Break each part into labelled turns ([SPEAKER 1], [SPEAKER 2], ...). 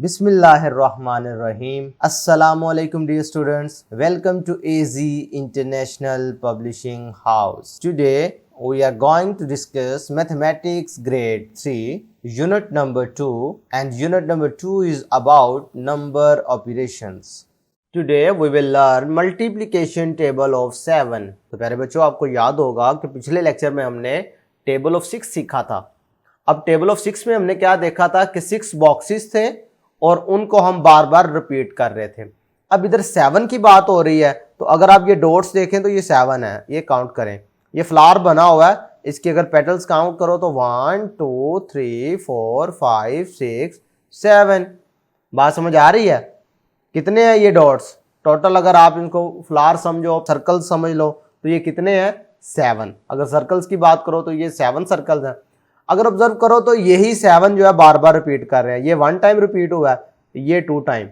[SPEAKER 1] Bismillahirrahmanirrahim. Assalamualaikum dear students. Welcome to AZ International Publishing House. Today we are going to discuss Mathematics Grade 3 Unit number 2, and Unit number 2 is about number operations. Today we will learn multiplication table of 7. तो प्यारे बच्चों, आपको याद होगा कि पिछले lecture में हमने टेबल ऑफ 6 सीखा था। अब टेबल ऑफ 6 में हमने क्या देखा था कि 6 बॉक्सेस थे और उनको हम बार बार रिपीट कर रहे थे। अब इधर 7 की बात हो रही है, तो अगर आप ये डॉट्स देखें तो ये 7 है, ये काउंट करें। ये फ्लावर बना हुआ है, इसके अगर पेटल्स काउंट करो तो 1 2 3 4 5 6 7। बात समझ आ रही है? कितने हैं ये डॉट्स टोटल? अगर आप इनको फ्लावर समझो, सर्कल समझ लो, तो ये कितने हैं? 7। अगर सर्कल्स की बात करो तो ये 7 सर्कल्स हैं। अगर ऑब्जर्व करो तो यही 7 जो है बार बार रिपीट कर रहे हैं। ये 1 टाइम रिपीट हुआ है, ये 2 टाइम,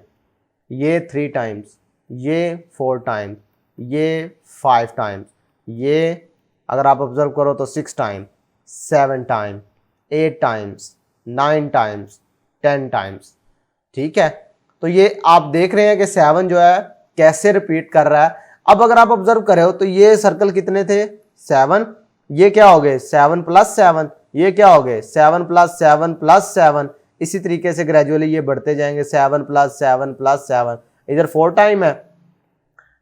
[SPEAKER 1] ये 3 टाइम्स, ये 4 टाइम्स, ये 5 टाइम्स, ये अगर आप ऑब्जर्व करो तो 6 time, 7 time, 8 times, 9 times, 10 times. ठीक है, तो ये आप देख रहे हैं कि 7 जो है कैसे रिपीट कर रहा है। अब अगर आप ऑब्जर्व करें हो तो ये सर्कल कितने थे? 7। ये क्या हो गए? 7 प्लस 7। ये क्या हो गए? 7 प्लस 7 प्लस 7। इसी तरीके से ग्रेजुअली ये बढ़ते जाएंगे, 7 प्लस 7 प्लस 7। इधर 4 टाइम है,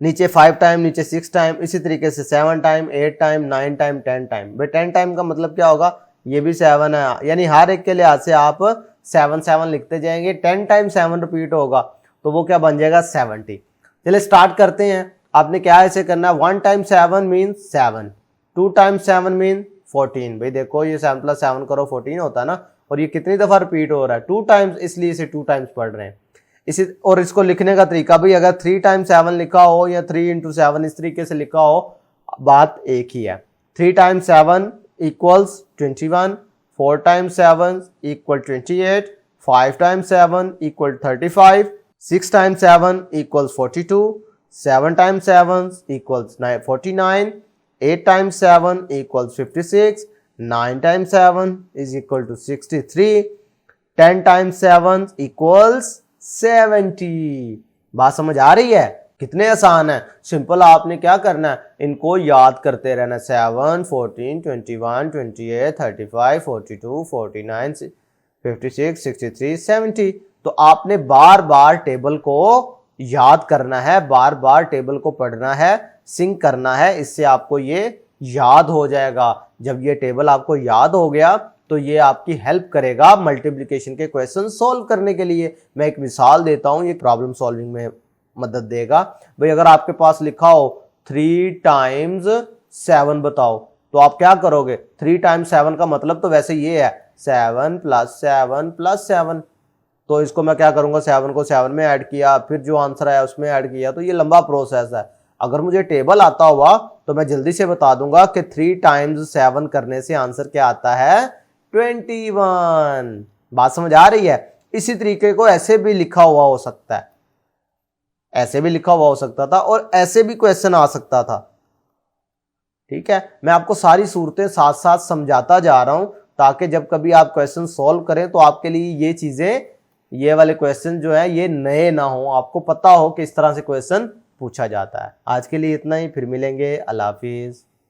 [SPEAKER 1] नीचे 5 टाइम, नीचे 6 टाइम, इसी तरीके से 7 टाइम, 8 टाइम, 9 टाइम, 10 टाइम। भाई 10 टाइम का मतलब क्या होगा? ये भी 7 है, यानी हर एक के लिहाज से आप 7 7 लिखते जाएंगे। 10 टाइम 7 रिपीट होगा तो वो क्या बन जाएगा? 70। चलिए स्टार्ट करते हैं। आपने क्या ऐसे करना है? 1 टाइम 7 मीन्स 7, 2 टाइम 7 मीन 14। भाई देखो ये 7 प्लस 7 करो 14 होता है ना, और ये कितनी दफा रिपीट हो रहा है? 2 टाइम्स, इसलिए इसे 2 टाइम्स पढ़ रहे हैं। इसी और इसको लिखने का तरीका भी, अगर 3 टाइम 7 लिखा हो या 3 इंटू 7 इस तरीके से लिखा हो, बात एक ही है। 3 time 7 equals 21, 4 time 7 equal 28, 5 time 7 equal 35, 6 time 7 equals 42, 7 time 7 equals 49, 8 times 7 equals 56, 9 times 7 is equal to 63, 10 times 7 equals 70। बात समझ आ रही है? कितने आसान है। सिंपल आपने क्या करना है? इनको याद करते रहना। 7 14 21 28 35 42 49 56 63 70। तो आपने बार बार टेबल को याद करना है, बार बार टेबल को पढ़ना है, सिंक करना है। इससे आपको ये याद हो जाएगा। जब ये टेबल आपको याद हो गया तो ये आपकी हेल्प करेगा मल्टीप्लिकेशन के क्वेश्चन सॉल्व करने के लिए। मैं एक मिसाल देता हूं, ये प्रॉब्लम सॉल्विंग में मदद देगा। भाई अगर आपके पास लिखा हो 3 टाइम्स 7 बताओ, तो आप क्या करोगे? 3 टाइम्स 7 का मतलब तो वैसे ये है 7 प्लस 7 प्लस 7। तो इसको मैं क्या करूंगा? 7 को 7 में ऐड किया, फिर जो आंसर आया उसमें ऐड किया। तो ये लंबा प्रोसेस है। अगर मुझे टेबल आता हुआ तो मैं जल्दी से बता दूंगा कि 3 टाइम्स 7 करने से आंसर क्या आता है? 21। बात समझ आ रही है? इसी तरीके को ऐसे भी लिखा हुआ हो सकता है, ऐसे भी लिखा हुआ हो सकता था, और ऐसे भी क्वेश्चन आ सकता था। ठीक है, मैं आपको सारी सूरतें साथ साथ समझाता जा रहा हूं ताकि जब कभी आप क्वेश्चन सॉल्व करें तो आपके लिए ये चीजें, ये वाले क्वेश्चन जो है ये नए ना हो, आपको पता हो कि इस तरह से क्वेश्चन पूछा जाता है। आज के लिए इतना ही, फिर मिलेंगे। अल्लाह हाफिज।